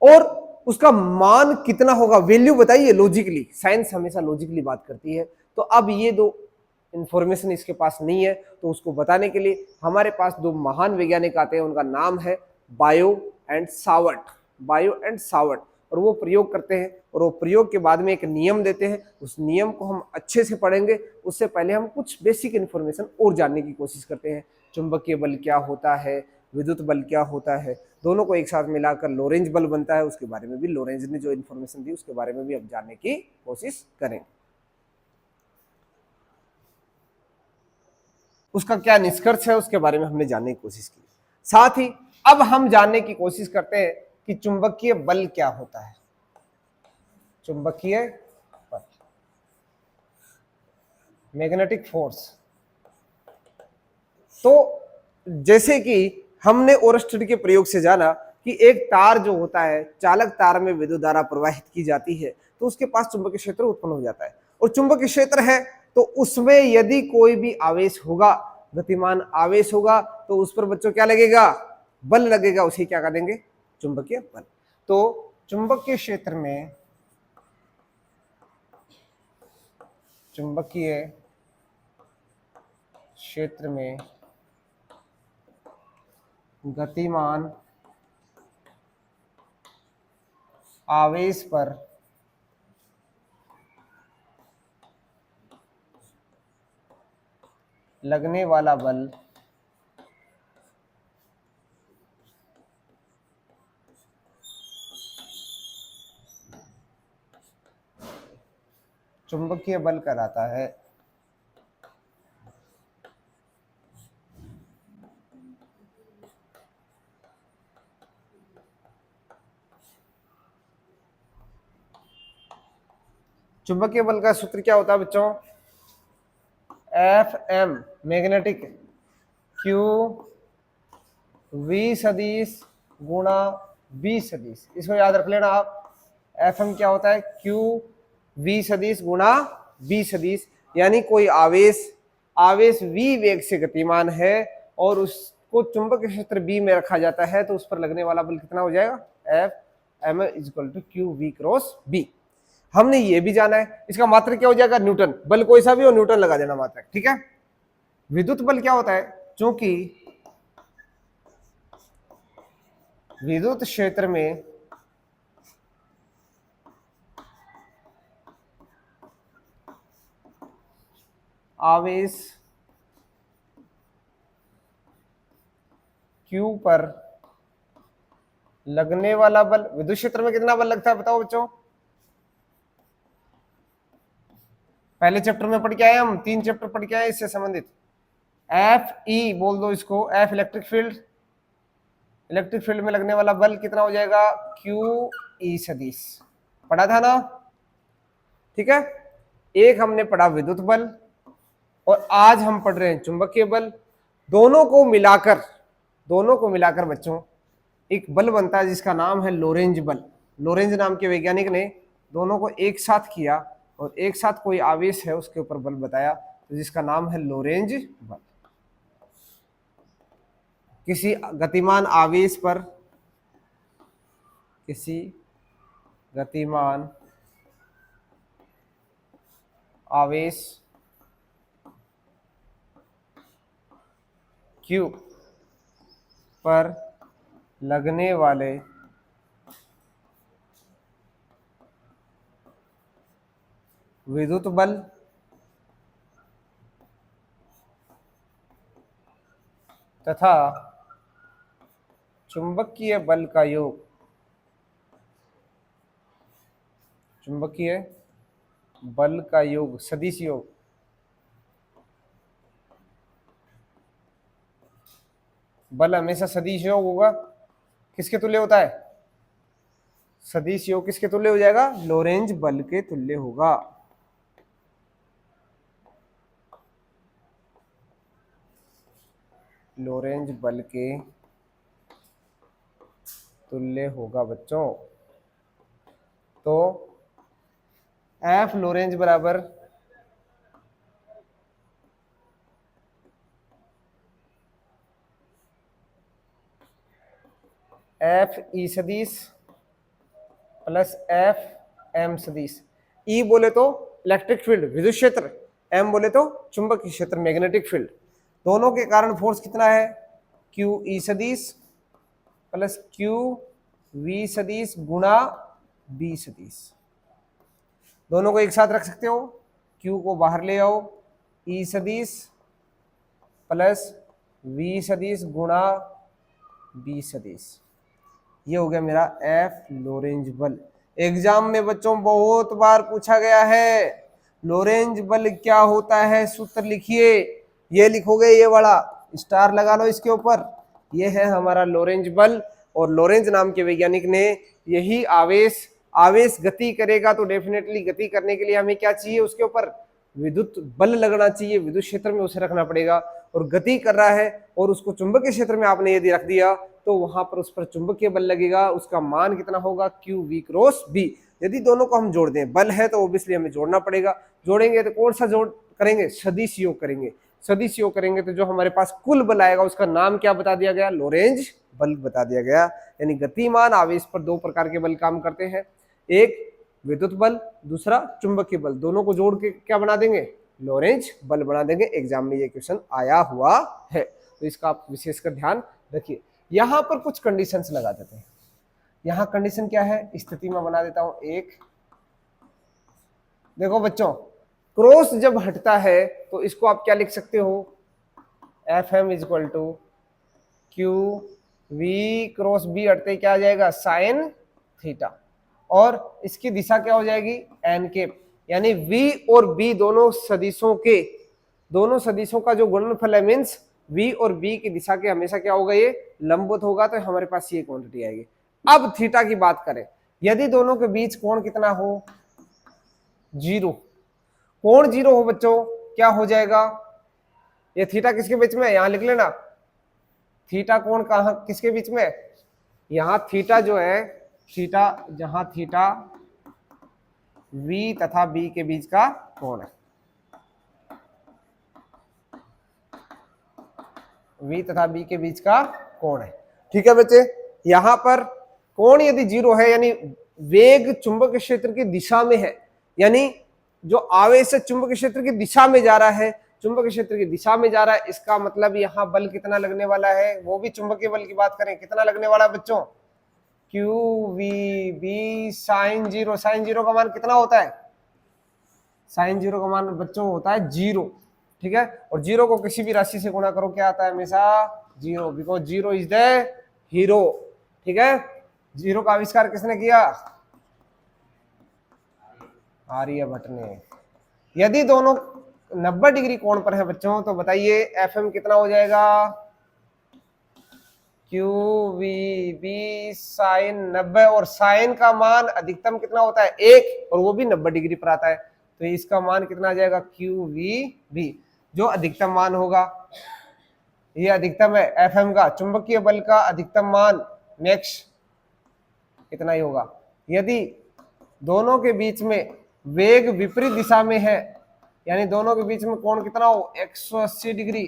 और उसका मान कितना होगा, वैल्यू बताइए लॉजिकली। साइंस हमेशा लॉजिकली बात करती है। तो अब ये दो इंफॉर्मेशन इसके पास नहीं है, तो उसको बताने के लिए हमारे पास दो महान वैज्ञानिक आते हैं, उनका नाम है बायो एंड सावर्ट। और वो प्रयोग करते हैं, और वो प्रयोग के बाद में एक नियम देते हैं। उस नियम को हम अच्छे से पढ़ेंगे। उससे पहले हम कुछ बेसिक इन्फॉर्मेशन और जानने की कोशिश करते हैं। चुंबकीय बल क्या होता है, विद्युत बल क्या होता है, दोनों को एक साथ मिलाकर लोरेंज बल बनता है। उसके बारे में भी लोरेंज ने जो इन्फॉर्मेशन दी उसके बारे में भी अब जानने की कोशिश करेंगे। उसका क्या निष्कर्ष है उसके बारे में हमने जानने की कोशिश की। साथ ही अब हम जानने की कोशिश करते हैं कि चुंबकीय बल क्या होता है। चुंबकीय बल, मैग्नेटिक फोर्स। तो जैसे कि हमने ओरस्टेड के प्रयोग से जाना कि एक तार जो होता है, चालक तार में विद्युत धारा प्रवाहित की जाती है तो उसके पास चुंबकीय क्षेत्र उत्पन्न हो जाता है, और चुंबकीय क्षेत्र है तो उसमें यदि कोई भी आवेश होगा, गतिमान आवेश होगा, तो उस पर बच्चों क्या लगेगा, बल लगेगा। उसे क्या कह देंगे, चुंबकीय बल। तो चुंबकीय क्षेत्र में गतिमान आवेश पर लगने वाला बल चुंबकीय बल कहलाता है। चुंबकीय बल का सूत्र क्या होता है बच्चों, F M magnetic Q V सदिश गुणा बी सदिश। इसको याद रख लेना आप। एफ एम क्या होता है, क्यू वी सदिश गुणा बी सदिश। यानी कोई आवेश वी वेग से गतिमान है और उसको चुंबकीय क्षेत्र बी में रखा जाता है, तो उस पर लगने वाला बल कितना हो जाएगा, F M is equal to Q V cross B. हमने ये भी जाना है, इसका मात्रक क्या हो जाएगा, न्यूटन। बल कोई सा भी हो, न्यूटन लगा देना मात्रक, ठीक है। विद्युत बल क्या होता है, क्योंकि विद्युत क्षेत्र में आवेश Q पर लगने वाला बल, विद्युत क्षेत्र में कितना बल लगता है बताओ बच्चों। पहले चैप्टर में पढ़ के आए हम, 3 चैप्टर पढ़ के आए इससे संबंधित। एफ ई बोल दो इसको, F electric field, electric field में लगने वाला बल कितना हो जाएगा, क्यू ई सदिश, पढ़ा था ना, ठीक है। एक हमने पढ़ा विद्युत बल और आज हम पढ़ रहे हैं चुंबकीय बल। दोनों को मिलाकर बच्चों एक बल बनता है जिसका नाम है लोरेंज बल। लोरेंज नाम के वैज्ञानिक ने दोनों को एक साथ किया और एक साथ कोई आवेश है उसके ऊपर बल बताया, तो जिसका नाम है लोरेंज बल। किसी गतिमान आवेश पर, किसी गतिमान आवेश Q पर लगने वाले विद्युत बल तथा चुंबकीय बल का योग, चुंबकीय बल का योग, सदिश योग, बल हमेशा सदिश योग होगा। किसके तुल्य होता है, सदिश योग किसके तुल्य हो जाएगा, लोरेंज बल के तुल्य होगा। लोरेंज बल के तुल्य होगा बच्चों। तो एफ लोरेंज बराबर एफ ई सदिश प्लस एफ एम सदिश। ई बोले तो इलेक्ट्रिक फील्ड विद्युत क्षेत्र, एम बोले तो चुंबकीय क्षेत्र मैग्नेटिक फील्ड। दोनों के कारण फोर्स कितना है, क्यू ई सदिश प्लस क्यू वी सदिश गुणा बी सदिश, दोनों को एक साथ रख सकते हो, Q को बाहर ले आओ, E सदिश प्लस V सदिश गुणा B सदिश, ये हो गया मेरा F लोरेंज बल। एग्जाम में बच्चों बहुत बार पूछा गया है लोरेंज बल क्या होता है, सूत्र लिखिए, ये लिखोगे, ये वाला स्टार लगा लो इसके ऊपर, ये है हमारा लोरेंज बल। और लोरेंज नाम के वैज्ञानिक ने यही आवेश गति करेगा तो डेफिनेटली गति करने के लिए हमें क्या चाहिए, उसके ऊपर विद्युत बल लगना चाहिए, विद्युत क्षेत्र में उसे रखना पड़ेगा। और गति कर रहा है और उसको चुंबकीय क्षेत्र में आपने यदि रख दिया तो वहां पर उस पर चुंबकीय बल लगेगा, उसका मान कितना होगा, क्यू वी क्रॉस बी। यदि दोनों को हम जोड़ दें, बल है तो ऑब्वियसली हमें जोड़ना पड़ेगा, जोड़ेंगे तो कौन सा जोड़ करेंगे, सदिश योग करेंगे, सदिश योग करेंगे तो जो हमारे पास कुल बल आएगा उसका नाम क्या बता दिया गया, लोरेंज बल बता दिया गया। यानी गतिमान आवेश पर दो प्रकार के बल काम करते हैं, एक विद्युत बल, दूसरा चुंबकीय बल, दोनों को जोड़ के क्या बना देंगे, लोरेंज बल बना देंगे। एग्जाम में ये क्वेश्चन आया हुआ है, तो इसका आप विशेषकर ध्यान रखिए। यहां पर कुछ कंडीशंस लगा देते हैं, यहां कंडीशन क्या है, स्थिति में बना देता हूं एक। देखो बच्चों, क्रॉस जब हटता है तो इसको आप क्या लिख सकते हो, F M is equal to Q V cross B, हटते क्या आ जाएगा, साइन थीटा, और इसकी दिशा क्या हो जाएगी, एन केप। यानी v और b दोनों सदिशों का जो गुणनफल है, मीन्स v और b की दिशा के हमेशा क्या होगा, ये लंबवत होगा, तो हमारे पास ये क्वांटिटी आएगी। अब थीटा की बात करें, यदि दोनों के बीच कोण कितना हो, जीरो, कोण जीरो हो बच्चों, क्या हो जाएगा, ये थीटा किसके बीच में है, यहां लिख लेना, थीटा कोण कहां किसके बीच में है, यहां थीटा जो है, थीटा जहां थीटा v तथा b के बीच का कोण है, v तथा b के बीच का कोण है, ठीक है बच्चे। यहां पर कोण यदि जीरो है, यानी वेग चुंबक क्षेत्र की दिशा में है, यानी जो आवेश चुंबक क्षेत्र की दिशा में जा रहा है, चुंबक क्षेत्र की दिशा में जा रहा है, इसका मतलब यहां बल कितना लगने वाला है, वो भी चुंबकीय बल की बात करें, कितना लगने वाला है बच्चों, Q V B sine zero. Sine zero का मान कितना होता है, साइन जीरो का मान बच्चों होता है जीरो, ठीक है। और जीरो को किसी भी राशि से गुणा करो, क्या आता है, हमेशा zero, because zero is the hero, ठीक है। जीरो का आविष्कार किसने किया, आर्यभट्ट ने। यदि दोनों 90 डिग्री कोण पर है बच्चों, तो बताइए एफ एम कितना हो जाएगा, क्यू वी बी साइन 90, और साइन का मान अधिकतम कितना होता है, एक, और वो भी 90 डिग्री पर आता है, तो इसका मान कितना आ जाएगा, क्यू वी बी, जो अधिकतम मान होगा, ये अधिकतम है एफ एम का, चुंबकीय बल का अधिकतम मान मैक्स कितना ही होगा। यदि दोनों के बीच में वेग विपरीत दिशा में है, यानी दोनों के बीच में कोण कितना हो, 180 डिग्री,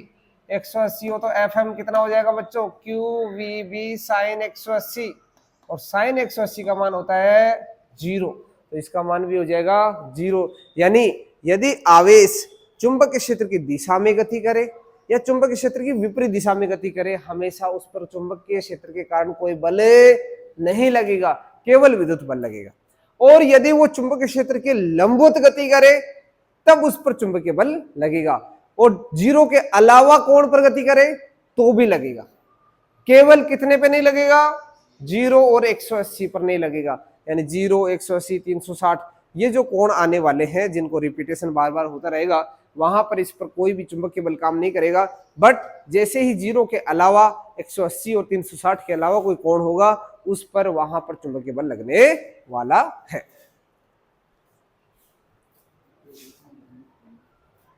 180 हो, तो एफ एम कितना हो जाएगा बच्चों, क्यू वी बी साइन 180, और साइन 180 का मान होता है जीरो, तो इसका मान भी हो जाएगा जीरो। यानी यदि आवेश चुंबकीय क्षेत्र की दिशा में गति करे या चुंबकीय क्षेत्र की विपरीत दिशा में गति करे, हमेशा उस पर चुंबकीय क्षेत्र के कारण कोई बल नहीं लगेगा, केवल विद्युत बल लगेगा। और यदि वो चुंबकीय क्षेत्र के लंबवत गति करे तब उस पर चुंबकीय बल लगेगा, और जीरो के अलावा कोण पर गति करे तो भी लगेगा, केवल कितने पे नहीं लगेगा, जीरो और 180 पर नहीं लगेगा। यानी जीरो, 180, 360, ये जो कोण आने वाले हैं जिनको रिपीटेशन बार बार होता रहेगा, वहां पर इस पर कोई भी चुंबकीय बल काम नहीं करेगा। बट जैसे ही जीरो के अलावा 180 और 360 के अलावा कोई कोण होगा, उस पर वहां पर चुंबकीय बल लगने वाला है।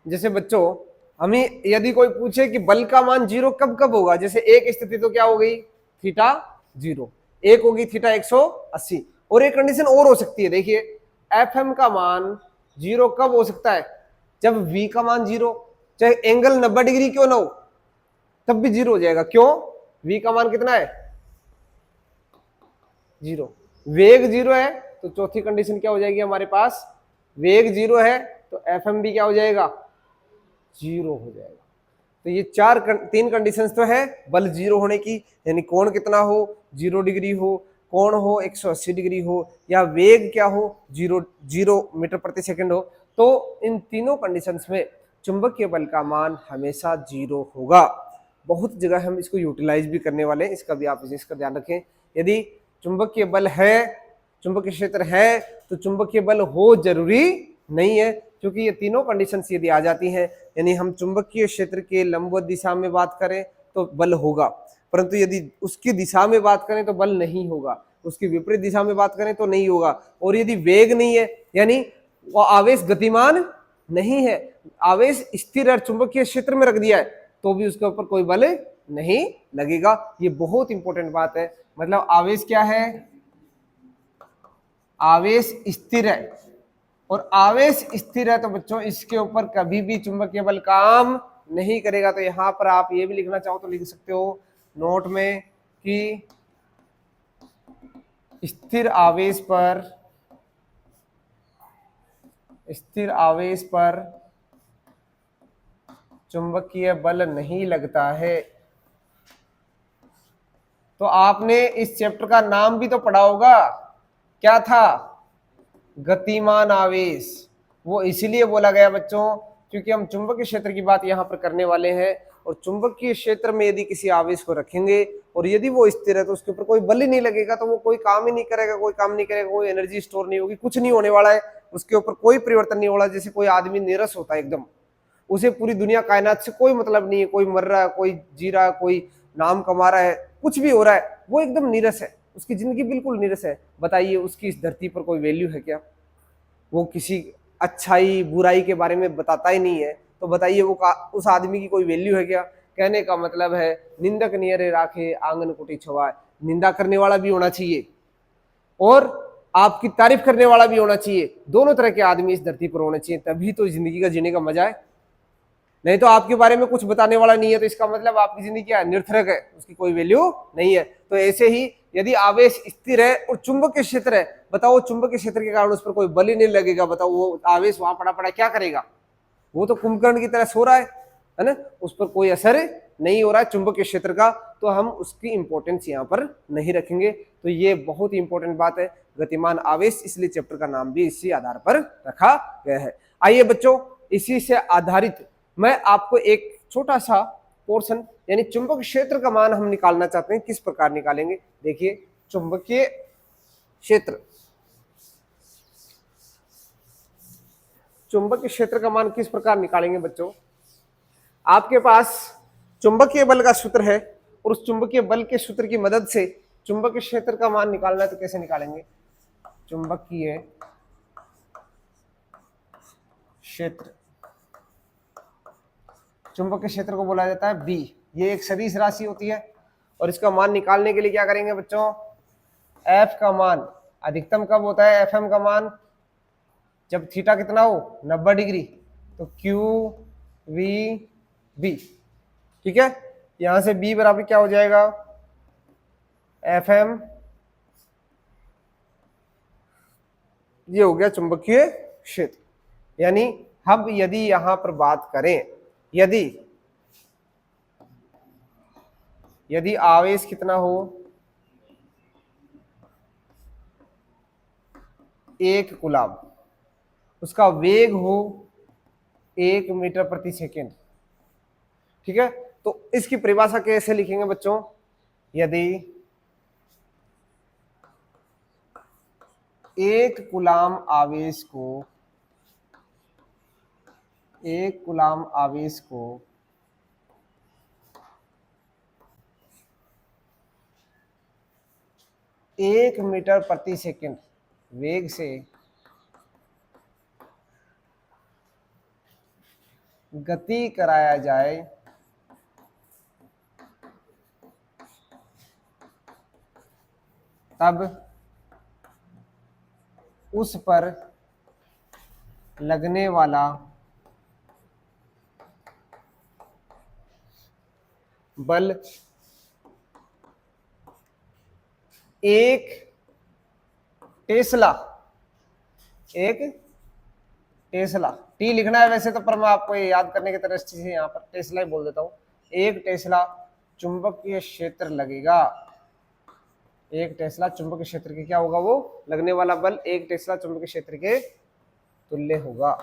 जैसे बच्चों, हमें यदि कोई पूछे कि बल का मान जीरो कब कब होगा, जैसे एक स्थिति तो क्या हो गई, थीटा जीरो, एक होगी थीटा 180, और एक कंडीशन और हो सकती है, देखिए एफ एम का मान जीरो कब हो सकता है, जब v का मान जीरो, चाहे एंगल 90 डिग्री क्यों ना हो, तब भी जीरो हो जाएगा। क्यों, v का मान कितना है, जीरो, वेग जीरो है, तो चौथी कंडीशन क्या हो जाएगी हमारे पास, वेग जीरो है तो एफ एम भी क्या हो जाएगा, जीरो हो जाएगा। तो ये तीन कंडीशंस तो है बल जीरो होने की, यानी कोण कितना हो, 0 डिग्री हो, कोण हो 180 डिग्री हो या वेग क्या हो 0 मीटर प्रति सेकंड हो, तो इन तीनों कंडीशंस में चुंबकीय बल का मान हमेशा 0 होगा। बहुत जगह हम इसको यूटिलाइज भी करने वाले हैं, इसका भी आप इसका ध्यान रखें। यदि चुंबकीय बल है, चुंबकीय क्षेत्र है, तो चुंबकीय बल हो जरूरी नहीं है, क्योंकि ये तीनों कंडीशंस यदि आ जाती हैं, यानी हम चुंबकीय क्षेत्र के लंबवत दिशा में बात करें तो बल होगा, परंतु यदि उसकी दिशा में बात करें तो बल नहीं होगा, उसकी विपरीत दिशा में बात करें तो नहीं होगा। और यदि वेग नहीं है, यानी वो आवेश गतिमान नहीं है, आवेश स्थिर और चुंबकीय क्षेत्र में रख दिया है, तो भी उसके ऊपर कोई बल नहीं लगेगा। ये बहुत इंपॉर्टेंट बात है। मतलब आवेश क्या है? आवेश स्थिर है, और आवेश स्थिर है तो बच्चों इसके ऊपर कभी भी चुंबकीय बल काम नहीं करेगा। तो यहां पर आप ये भी लिखना चाहो तो लिख सकते हो नोट में कि स्थिर आवेश पर चुंबकीय बल नहीं लगता है। तो आपने इस चैप्टर का नाम भी तो पढ़ा होगा, क्या था? गतिमान आवेश। वो इसीलिए बोला गया बच्चों क्योंकि हम चुंबकीय क्षेत्र की बात यहाँ पर करने वाले हैं, और चुंबकीय क्षेत्र में यदि किसी आवेश को रखेंगे और यदि वो स्थिर है तो उसके ऊपर कोई बल ही नहीं लगेगा, तो वो कोई काम ही नहीं करेगा, कोई एनर्जी स्टोर नहीं होगी, कुछ नहीं होने वाला है, उसके ऊपर कोई परिवर्तन नहीं हो रहा। जैसे कोई आदमी नीरस होता है एकदम, उसे पूरी दुनिया कायनात से कोई मतलब नहीं है, कोई मर रहा है, कोई जी रहा है, कोई नाम कमा रहा है, कुछ भी हो रहा है, वो एकदम नीरस है, उसकी जिंदगी बिल्कुल नीरस है। बताइए उसकी इस धरती पर कोई वैल्यू है क्या? वो किसी अच्छाई बुराई के बारे में बताता ही नहीं है, तो बताइए वो उस आदमी की कोई वैल्यू है क्या? कहने का मतलब है निंदक नियरे राखे आंगन कुटी छवाए। निंदा करने वाला भी होना चाहिए और आपकी तारीफ करने वाला भी होना चाहिए, दोनों तरह के आदमी इस धरती पर होने चाहिए, तभी तो जिंदगी का जीने का मजा है। नहीं तो आपके बारे में कुछ बताने वाला नहीं है तो इसका मतलब आपकी जिंदगी क्या है? निरर्थक है, उसकी कोई वैल्यू नहीं है। तो ऐसे ही यदि आवेश स्थिर है और चुंबकीय क्षेत्र है, बताओ चुंबकीय क्षेत्र के कारण उस पर कोई बल ही नहीं लगेगा, बताओ वो आवेश वहां पड़ा पड़ा क्या करेगा? वो तो कुंभकर्ण की तरह सो रहा है ना, उस पर कोई असर नहीं हो रहा है चुंबकीय क्षेत्र का, तो हम उसकी इंपॉर्टेंस यहाँ पर नहीं रखेंगे। तो ये बहुत ही इंपॉर्टेंट बात है, गतिमान आवेश, इसलिए चैप्टर का नाम भी इसी आधार पर रखा गया है। आइए बच्चों, इसी से आधारित मैं आपको एक छोटा सा पोर्शन, यानी चुंबक क्षेत्र का मान हम निकालना चाहते हैं, किस प्रकार निकालेंगे? देखिए चुंबकीय क्षेत्र, चुंबकीय क्षेत्र का मान किस प्रकार निकालेंगे बच्चों? आपके पास चुंबकीय बल का सूत्र है और उस चुंबकीय बल के सूत्र की मदद से चुंबकीय क्षेत्र का मान निकालना है, तो कैसे निकालेंगे? चुंबकीय क्षेत्र, चुंबकीय क्षेत्र को बोला जाता है बी। ये एक सदिश राशि होती है और इसका मान निकालने के लिए क्या करेंगे बच्चों? एफ का मान अधिकतम कब होता है? एफ एम का मान जब थीटा कितना हो 90 डिग्री, तो क्यू वी बी, ठीक है। यहां से बी बराबर क्या हो जाएगा? एफ एम, ये हो गया चुंबकीय क्षेत्र। यानी हम यदि यहां पर बात करें, यदि आवेश कितना हो 1 कूलम, उसका वेग हो 1 मीटर प्रति सेकेंड, ठीक है, तो इसकी परिभाषा कैसे लिखेंगे बच्चों? यदि 1 कूलम आवेश को 1 मीटर प्रति सेकेंड वेग से गति कराया जाए, तब उस पर लगने वाला बल 1 टेस्ला, टी लिखना है वैसे तो, पर मैं आपको ये याद करने की तरह से यहाँ पर टेस्ला ही बोल देता हूँ। 1 टेस्ला चुंबकीय क्षेत्र लगेगा एक टेस्ला चुंबकीय क्षेत्र के क्या होगा, वो लगने वाला बल एक टेस्ला चुंबकीय क्षेत्र के तुल्य होगा।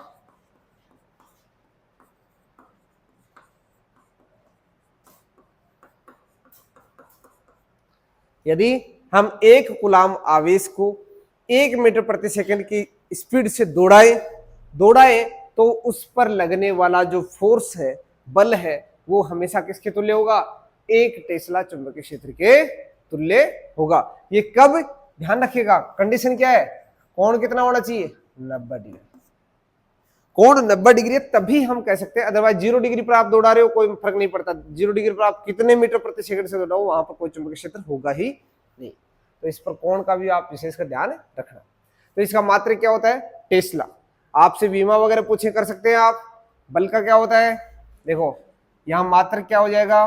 यदि हम एक कूलाम आवेश को 1 मीटर प्रति सेकंड की स्पीड से दौड़ाएं तो उस पर लगने वाला जो फोर्स है, बल है, वो हमेशा किसके तुल्य होगा, एक टेस्ला चुंबकीय क्षेत्र के तुल्य होगा। ये कब, ध्यान रखिएगा, कंडीशन क्या है, कोण कितना होना चाहिए, 90 डिग्री। कोण 90 डिग्री है तभी हम कह सकते हैं, अदरवाइज 0 डिग्री पर आप दौड़ा रहे हो कोई फर्क नहीं पड़ता, 0 डिग्री पर आप कितने मीटर प्रति सेकंड से दौड़ाओ वहां पर कोई चुंबकीय क्षेत्र होगा ही नहीं। तो इस पर कोण का भी आप विशेषकर ध्यान रखना। तो इसका मात्रक क्या होता है, टेस्ला। आपसे बीमा वगैरह पूछे कर सकते हैं आप, बल का क्या होता है, देखो यहां मात्रक क्या हो जाएगा,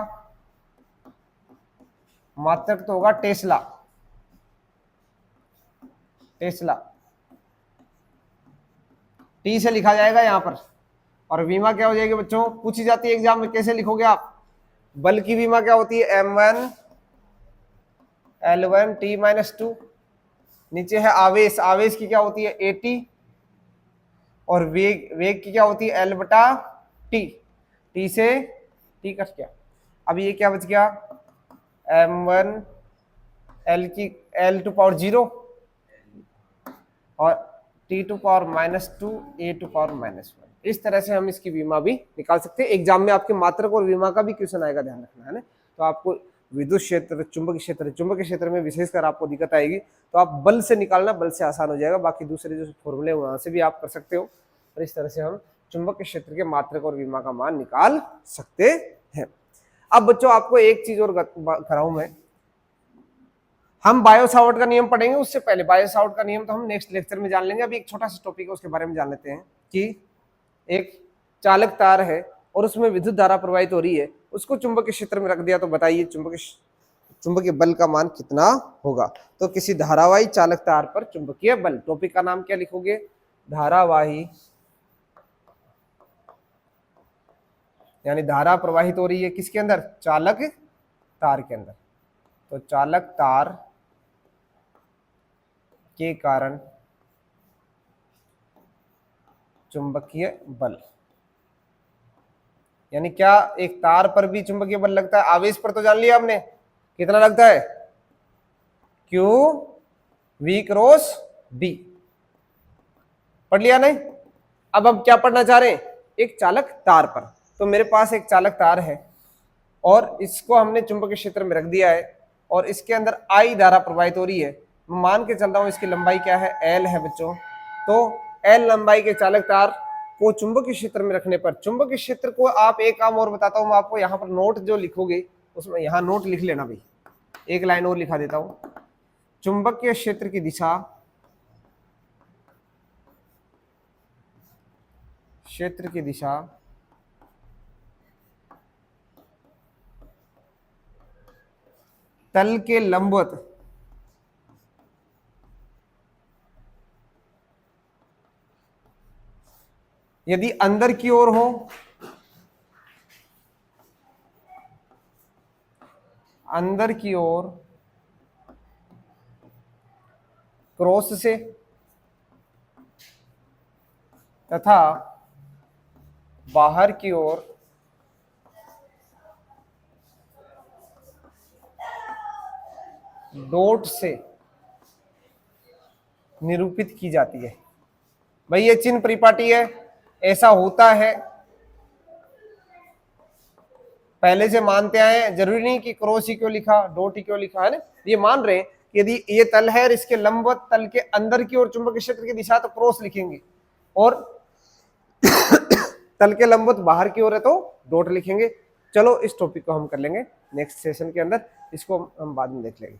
मात्रक तो होगा टेस्ला, टेस्ला टी से लिखा जाएगा यहां पर, और विमा क्या हो जाएगी बच्चों, पूछी जाती है एग्जाम में, कैसे लिखोगे आप, बल की विमा क्या होती है, m1 L1 T-2, नीचे है आवेश, आवेश की क्या होती है AT, और वेग की क्या होती है L/T, T से T कट गया। अब ये क्या बच गया, m1 L की L⁻�0 और T⁻⁻2 A⁻⁻1। इस तरह से हम इसकी विमा भी निकाल सकते हैं। एग्जाम में आपके मात्रक और विमा का भी क्वेश्चन आएगा, ध्यान रखना है ना। तो आपको विद्युत क्षेत्र, चुंबकीय क्षेत्र में विशेषकर आपको दिक्कत आएगी, तो आप बल से निकालना, बल से आसान हो जाएगा, बाकी दूसरे जो फॉर्मूले वहां से भी आप कर सकते हो। और इस तरह से हम चुंबकीय क्षेत्र के मात्रक और विमा का मान निकाल सकते हैं। अब बच्चों आपको एक चीज और कराऊं मैं, हम बायो सावर्ट का नियम पढ़ेंगे, उससे पहले बायो सावर्ट का नियम तो हम नेक्स्ट लेक्चर में जान लेंगे। अभी एक छोटा सा टॉपिक है उसके बारे में जान लेते हैं कि एक चालक तार है और उसमें विद्युत धारा प्रवाहित हो रही है, उसको चुंबकीय क्षेत्र में रख दिया, तो बताइए चुंबकीय बल का मान कितना होगा। तो किसी धारावाही चालक तार पर चुंबकीय बल, टॉपिक का नाम क्या लिखोगे, धारावाही, यानी धारा प्रवाहित हो रही है किसके अंदर, चालक तार के अंदर, तो चालक तार के कारण चुंबकीय बल, यानी क्या एक तार पर भी चुंबकीय बल लगता है, आवेश पर तो जान लिया आपने कितना लगता है, Q V क्रॉस B, पढ़ लिया नहीं। अब हम क्या पढ़ना चाह रहे हैं, एक चालक तार पर। तो मेरे पास एक चालक तार है और इसको हमने चुंबकीय क्षेत्र में रख दिया है और इसके अंदर I धारा प्रवाहित हो रही है। मान के चल रहा हूं इसकी लंबाई क्या है, L है बच्चों। तो L लंबाई के चालक तार को चुंबकीय क्षेत्र में रखने पर, चुंबकीय क्षेत्र को आप, एक काम और बताता हूं मैं आपको, यहाँ पर नोट जो लिखोगे उसमें यहाँ नोट लिख लेना भाई, एक लाइन और लिखा देता हूं, चुंबकीय क्षेत्र की दिशा, क्षेत्र की दिशा तल के लंबवत यदि अंदर की ओर हो, अंदर की ओर क्रॉस से तथा बाहर की ओर डॉट से निरूपित की जाती है। भाई ये चिन्ह परिपाटी है, ऐसा होता है, पहले से मानते आए हैं, जरूरी नहीं कि क्रॉस ही क्यों लिखा, डॉट ही क्यों लिखा, है ना। ये मान रहे हैं कि यदि ये तल है और इसके लंबवत तल के अंदर की ओर चुंबकीय क्षेत्र की दिशा, तो क्रॉस लिखेंगे, और तल के लंबवत बाहर की ओर है तो डॉट लिखेंगे। चलो इस टॉपिक को हम कर लेंगे नेक्स्ट सेशन के अंदर, इसको हम बाद में देख लेंगे,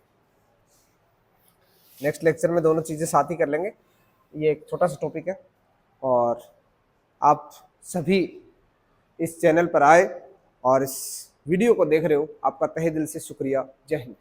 नेक्स्ट लेक्चर में दोनों चीजें साथ ही कर लेंगे। ये एक छोटा सा टॉपिक है और आप सभी इस चैनल पर आए और इस वीडियो को देख रहे हो, आपका तहे दिल से शुक्रिया। जय हिंद।